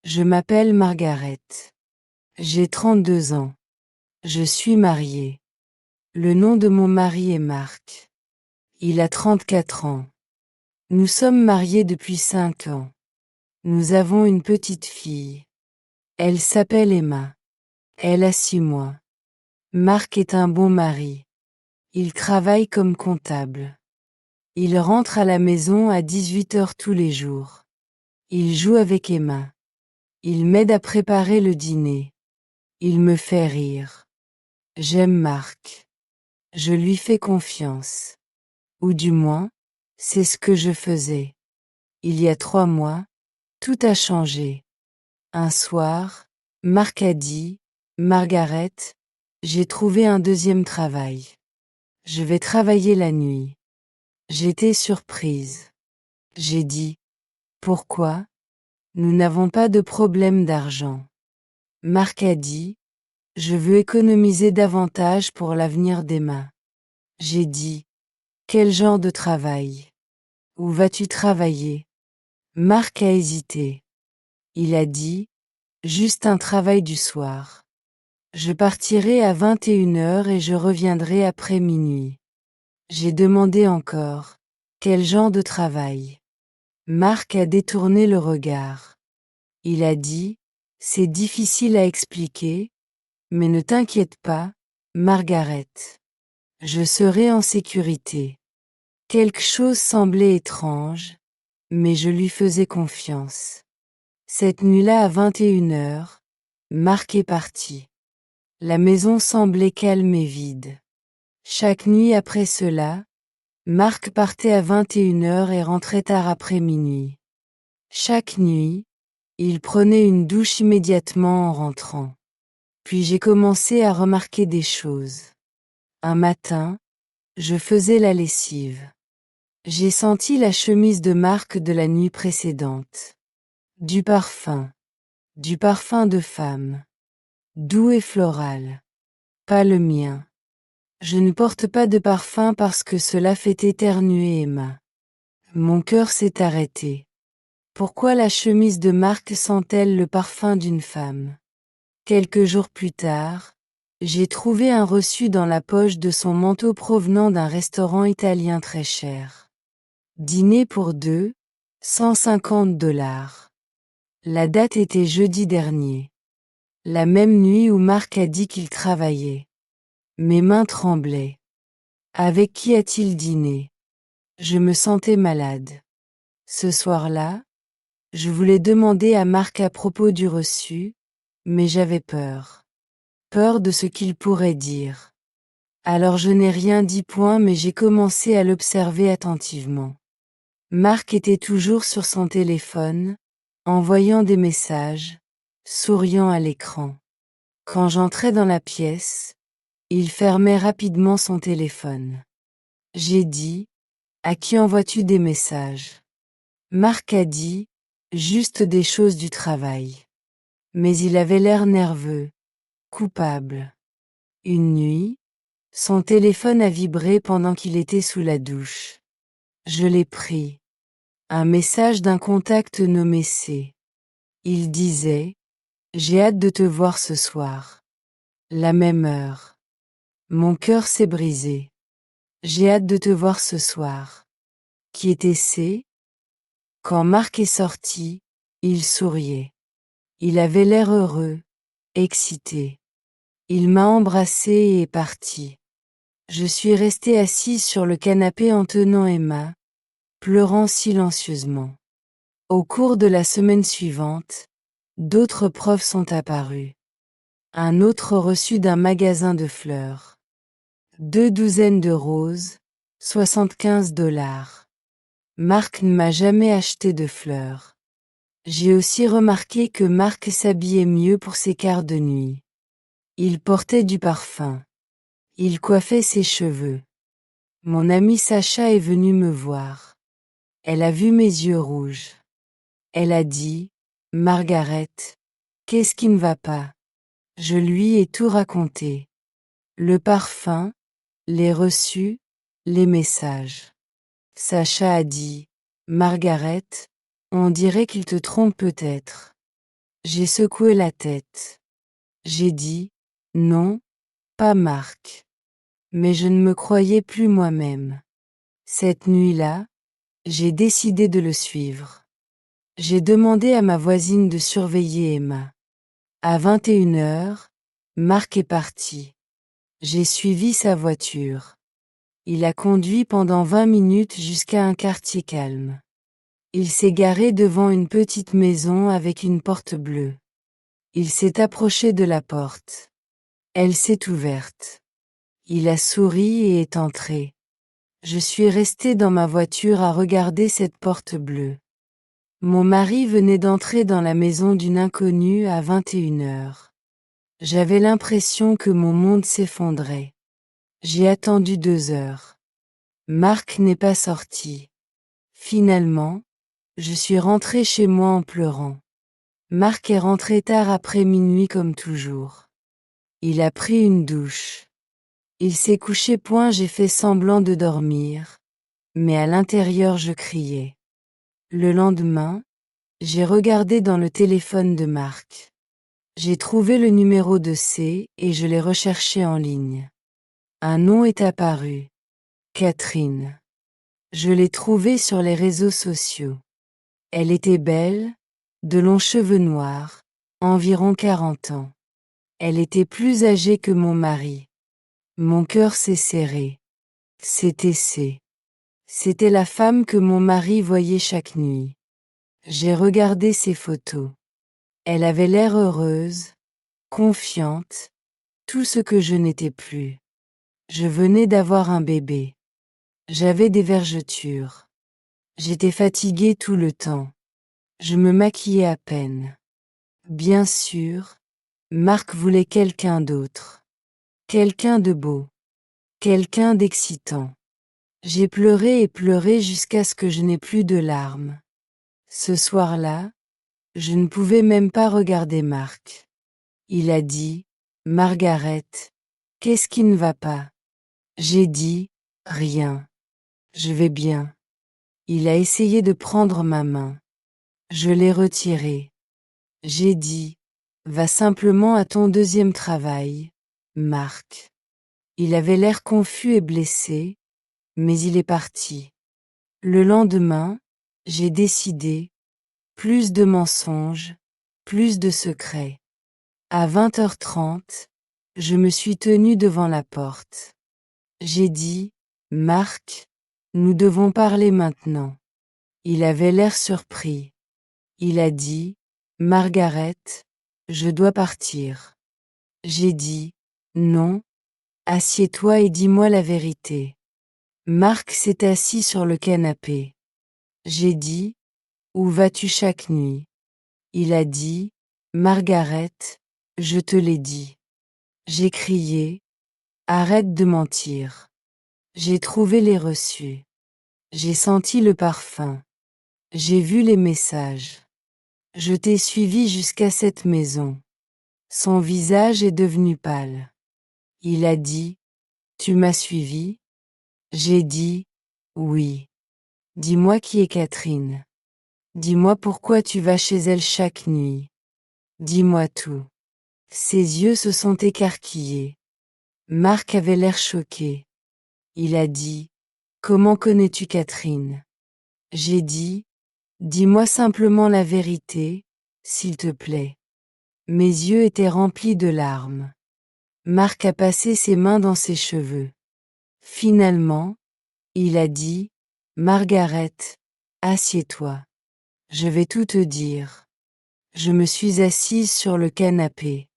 Je m'appelle Margaret. J'ai 32 ans. Je suis mariée. Le nom de mon mari est Marc. Il a 34 ans. Nous sommes mariés depuis 5 ans. Nous avons une petite fille. Elle s'appelle Emma. Elle a 6 mois. Marc est un bon mari. Il travaille comme comptable. Il rentre à la maison à 18 heures tous les jours. Il joue avec Emma. Il m'aide à préparer le dîner. Il me fait rire. J'aime Marc. Je lui fais confiance. Ou du moins, c'est ce que je faisais. Il y a 3 mois, tout a changé. Un soir, Marc a dit, Margaret, j'ai trouvé un deuxième travail. Je vais travailler la nuit. J'étais surprise. J'ai dit, pourquoi? Nous n'avons pas de problème d'argent. Marc a dit, je veux économiser davantage pour l'avenir d'Emma. J'ai dit, quel genre de travail? Où vas-tu travailler? Marc a hésité. Il a dit, juste un travail du soir. Je partirai à 21 heures et je reviendrai après minuit. J'ai demandé encore, quel genre de travail? Marc a détourné le regard. Il a dit, c'est difficile à expliquer, mais ne t'inquiète pas, Margaret. Je serai en sécurité. Quelque chose semblait étrange, mais je lui faisais confiance. Cette nuit-là à 21 heures, Marc est parti. La maison semblait calme et vide. Chaque nuit après cela, Marc partait à 21 heures et rentrait tard après minuit. Chaque nuit, il prenait une douche immédiatement en rentrant. Puis j'ai commencé à remarquer des choses. Un matin, je faisais la lessive. J'ai senti la chemise de Marc de la nuit précédente. Du parfum de femme. Doux et floral. Pas le mien. Je ne porte pas de parfum parce que cela fait éternuer Emma. Mon cœur s'est arrêté. Pourquoi la chemise de Marc sent-elle le parfum d'une femme? Quelques jours plus tard, j'ai trouvé un reçu dans la poche de son manteau provenant d'un restaurant italien très cher. Dîner pour 2, 150 $. La date était jeudi dernier. La même nuit où Marc a dit qu'il travaillait. Mes mains tremblaient. Avec qui a-t-il dîné? Je me sentais malade. Ce soir-là, je voulais demander à Marc à propos du reçu, mais j'avais peur. Peur de ce qu'il pourrait dire. Alors je n'ai rien dit point mais j'ai commencé à l'observer attentivement. Marc était toujours sur son téléphone, envoyant des messages, souriant à l'écran. Quand j'entrais dans la pièce, il fermait rapidement son téléphone. J'ai dit, à qui envoies-tu des messages? Marc a dit, juste des choses du travail. Mais il avait l'air nerveux, coupable. Une nuit, son téléphone a vibré pendant qu'il était sous la douche. Je l'ai pris. Un message d'un contact nommé C. Il disait, j'ai hâte de te voir ce soir. La même heure. Mon cœur s'est brisé. J'ai hâte de te voir ce soir. Qui était C? Quand Marc est sorti, il souriait. Il avait l'air heureux, excité. Il m'a embrassé et est parti. Je suis restée assise sur le canapé en tenant Emma, pleurant silencieusement. Au cours de la semaine suivante, d'autres preuves sont apparues. Un autre reçu d'un magasin de fleurs. 2 douzaines de roses, 75 $. Marc ne m'a jamais acheté de fleurs. J'ai aussi remarqué que Marc s'habillait mieux pour ses quarts de nuit. Il portait du parfum. Il coiffait ses cheveux. Mon amie Sacha est venue me voir. Elle a vu mes yeux rouges. Elle a dit, Margaret, qu'est-ce qui ne va pas? Je lui ai tout raconté. Le parfum, les reçus, les messages. Sacha a dit, Margaret, on dirait qu'il te trompe peut-être. J'ai secoué la tête. J'ai dit, non, pas Marc. Mais je ne me croyais plus moi-même. Cette nuit-là, j'ai décidé de le suivre. J'ai demandé à ma voisine de surveiller Emma. À 21h, Marc est parti. J'ai suivi sa voiture. Il a conduit pendant 20 minutes jusqu'à un quartier calme. Il s'est garé devant une petite maison avec une porte bleue. Il s'est approché de la porte. Elle s'est ouverte. Il a souri et est entré. Je suis restée dans ma voiture à regarder cette porte bleue. Mon mari venait d'entrer dans la maison d'une inconnue à 21h. J'avais l'impression que mon monde s'effondrait. J'ai attendu 2 heures. Marc n'est pas sorti. Finalement, je suis rentrée chez moi en pleurant. Marc est rentré tard après minuit comme toujours. Il a pris une douche. Il s'est couché point, j'ai fait semblant de dormir. Mais à l'intérieur je criais. Le lendemain, j'ai regardé dans le téléphone de Marc. J'ai trouvé le numéro de C et je l'ai recherché en ligne. Un nom est apparu. Catherine. Je l'ai trouvée sur les réseaux sociaux. Elle était belle, de longs cheveux noirs, environ 40 ans. Elle était plus âgée que mon mari. Mon cœur s'est serré. C'était C. C'était la femme que mon mari voyait chaque nuit. J'ai regardé ses photos. Elle avait l'air heureuse, confiante, tout ce que je n'étais plus. Je venais d'avoir un bébé. J'avais des vergetures. J'étais fatiguée tout le temps. Je me maquillais à peine. Bien sûr, Marc voulait quelqu'un d'autre. Quelqu'un de beau. Quelqu'un d'excitant. J'ai pleuré et pleuré jusqu'à ce que je n'ai plus de larmes. Ce soir-là, je ne pouvais même pas regarder Marc. Il a dit, Margaret, qu'est-ce qui ne va pas? J'ai dit, rien. Je vais bien. Il a essayé de prendre ma main. Je l'ai retirée. J'ai dit, va simplement à ton deuxième travail, Marc. Il avait l'air confus et blessé, mais il est parti. Le lendemain, j'ai décidé, plus de mensonges, plus de secrets. À 20h30, je me suis tenue devant la porte. J'ai dit, Marc, nous devons parler maintenant. Il avait l'air surpris. Il a dit, Margaret, je dois partir. J'ai dit, non, assieds-toi et dis-moi la vérité. Marc s'est assis sur le canapé. J'ai dit, où vas-tu chaque nuit? Il a dit, Margaret, je te l'ai dit. J'ai crié, arrête de mentir. J'ai trouvé les reçus. J'ai senti le parfum. J'ai vu les messages. Je t'ai suivi jusqu'à cette maison. Son visage est devenu pâle. Il a dit, tu m'as suivi? J'ai dit, oui. Dis-moi qui est Catherine. Dis-moi pourquoi tu vas chez elle chaque nuit. Dis-moi tout. Ses yeux se sont écarquillés. Marc avait l'air choqué. Il a dit, comment connais-tu Catherine? J'ai dit, dis-moi simplement la vérité, s'il te plaît. Mes yeux étaient remplis de larmes. Marc a passé ses mains dans ses cheveux. Finalement, il a dit, Margaret, assieds-toi. Je vais tout te dire. Je me suis assise sur le canapé.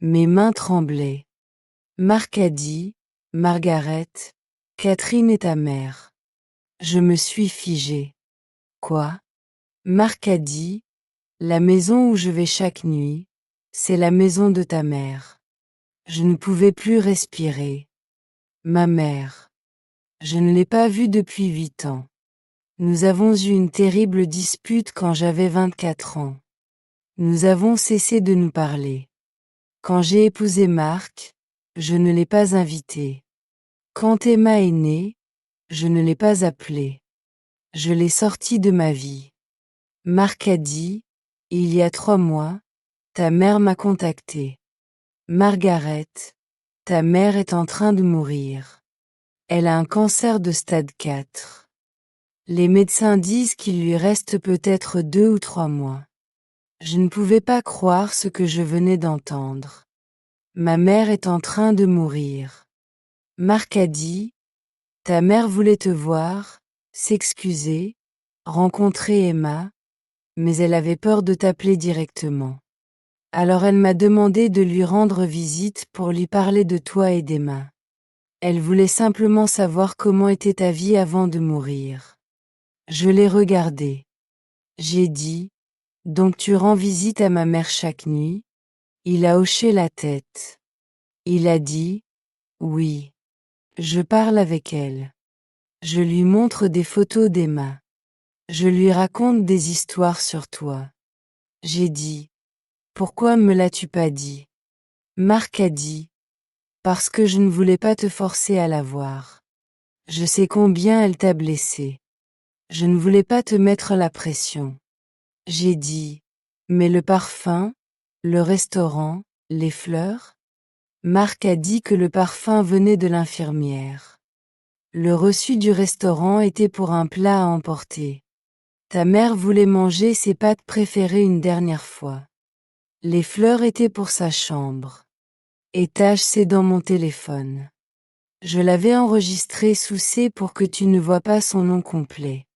Mes mains tremblaient. Marc a dit, Margaret, Catherine est ta mère. Je me suis figée. Quoi? Marc a dit, la maison où je vais chaque nuit, c'est la maison de ta mère. Je ne pouvais plus respirer. Ma mère. Je ne l'ai pas vue depuis 8 ans. Nous avons eu une terrible dispute quand j'avais 24 ans. Nous avons cessé de nous parler. Quand j'ai épousé Marc, je ne l'ai pas invité. Quand Emma est née, je ne l'ai pas appelé. Je l'ai sorti de ma vie. Marc a dit, il y a 3 mois, Ta mère m'a contacté. Margaret, ta mère est en train de mourir. Elle a un cancer de stade 4. Les médecins disent qu'il lui reste peut-être 2 ou 3 mois. Je ne pouvais pas croire ce que je venais d'entendre. Ma mère est en train de mourir. Marc a dit, ta mère voulait te voir, s'excuser, rencontrer Emma, mais elle avait peur de t'appeler directement. Alors elle m'a demandé de lui rendre visite pour lui parler de toi et d'Emma. Elle voulait simplement savoir comment était ta vie avant de mourir. Je l'ai regardé. J'ai dit, donc tu rends visite à ma mère chaque nuit? Il a hoché la tête. Il a dit, oui. Je parle avec elle. Je lui montre des photos d'Emma. Je lui raconte des histoires sur toi. J'ai dit, pourquoi me l'as-tu pas dit? Marc a dit, parce que je ne voulais pas te forcer à la voir. Je sais combien elle t'a blessé. Je ne voulais pas te mettre la pression. J'ai dit, mais le parfum, le restaurant, les fleurs? Marc a dit que le parfum venait de l'infirmière. Le reçu du restaurant était pour un plat à emporter. Ta mère voulait manger ses pâtes préférées une dernière fois. Les fleurs étaient pour sa chambre. Étage c'est dans mon téléphone. Je l'avais enregistré sous C pour que tu ne vois pas son nom complet.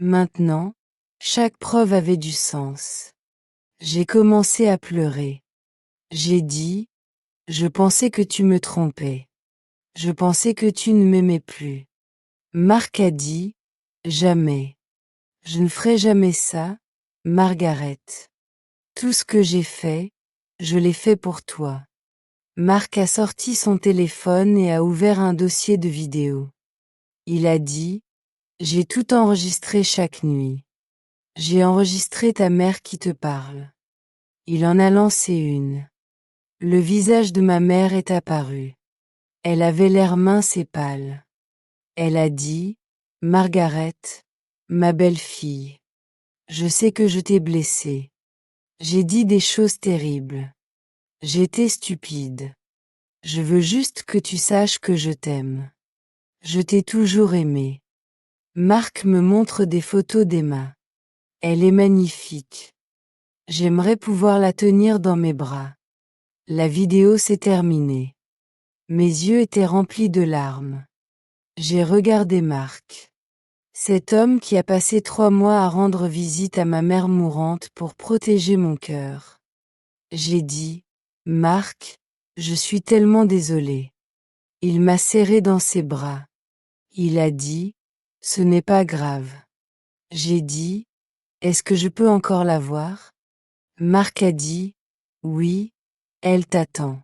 Maintenant, chaque preuve avait du sens. J'ai commencé à pleurer. J'ai dit, je pensais que tu me trompais. Je pensais que tu ne m'aimais plus. Marc a dit, jamais. Je ne ferai jamais ça, Margaret. Tout ce que j'ai fait, je l'ai fait pour toi. Marc a sorti son téléphone et a ouvert un dossier de vidéo. Il a dit, j'ai tout enregistré chaque nuit. J'ai enregistré ta mère qui te parle. Il en a lancé une. Le visage de ma mère est apparu. Elle avait l'air mince et pâle. Elle a dit, Margaret, ma belle-fille. Je sais que je t'ai blessée. J'ai dit des choses terribles. J'étais stupide. Je veux juste que tu saches que je t'aime. Je t'ai toujours aimé. Marc me montre des photos d'Emma. Elle est magnifique. J'aimerais pouvoir la tenir dans mes bras. La vidéo s'est terminée. Mes yeux étaient remplis de larmes. J'ai regardé Marc. Cet homme qui a passé 3 mois à rendre visite à ma mère mourante pour protéger mon cœur. J'ai dit, Marc, je suis tellement désolée. Il m'a serré dans ses bras. Il a dit, ce n'est pas grave. J'ai dit, est-ce que je peux encore la voir? Marc a dit, oui, elle t'attend.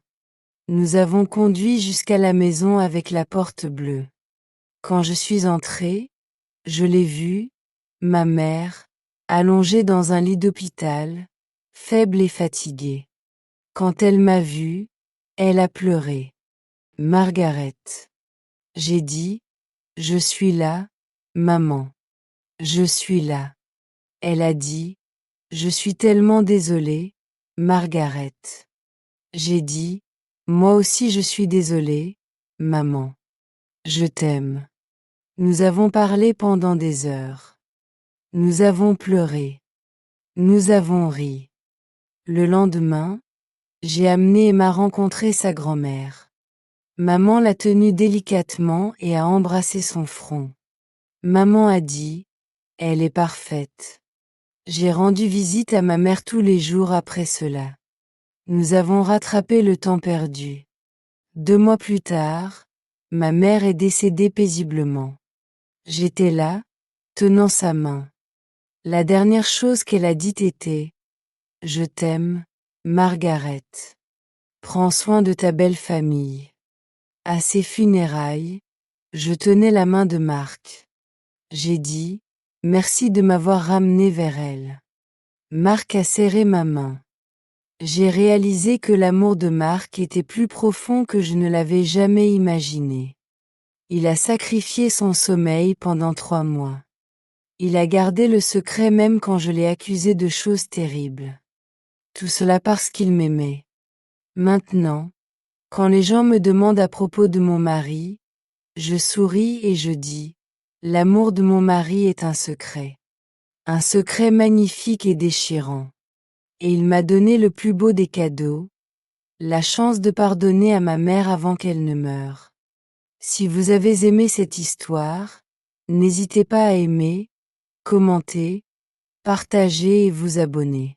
Nous avons conduit jusqu'à la maison avec la porte bleue. Quand je suis entrée, je l'ai vue, ma mère, allongée dans un lit d'hôpital, faible et fatiguée. Quand elle m'a vue, elle a pleuré. Margaret. J'ai dit, je suis là, maman. Je suis là. Elle a dit, je suis tellement désolée, Margaret. J'ai dit, moi aussi je suis désolée, maman. Je t'aime. Nous avons parlé pendant des heures. Nous avons pleuré. Nous avons ri. Le lendemain, j'ai amené Emma rencontrer sa grand-mère. Maman l'a tenue délicatement et a embrassé son front. Maman a dit, elle est parfaite. J'ai rendu visite à ma mère tous les jours après cela. Nous avons rattrapé le temps perdu. 2 mois plus tard, ma mère est décédée paisiblement. J'étais là, tenant sa main. La dernière chose qu'elle a dite était « Je t'aime, Margaret. Prends soin de ta belle famille. » À ses funérailles, je tenais la main de Marc. J'ai dit « Merci de m'avoir ramené vers elle. » Marc a serré ma main. J'ai réalisé que l'amour de Marc était plus profond que je ne l'avais jamais imaginé. Il a sacrifié son sommeil pendant 3 mois. Il a gardé le secret même quand je l'ai accusé de choses terribles. Tout cela parce qu'il m'aimait. Maintenant, quand les gens me demandent à propos de mon mari, je souris et je dis, l'amour de mon mari est un secret. Un secret magnifique et déchirant. Et il m'a donné le plus beau des cadeaux, la chance de pardonner à ma mère avant qu'elle ne meure. Si vous avez aimé cette histoire, n'hésitez pas à aimer, commenter, partager et vous abonner.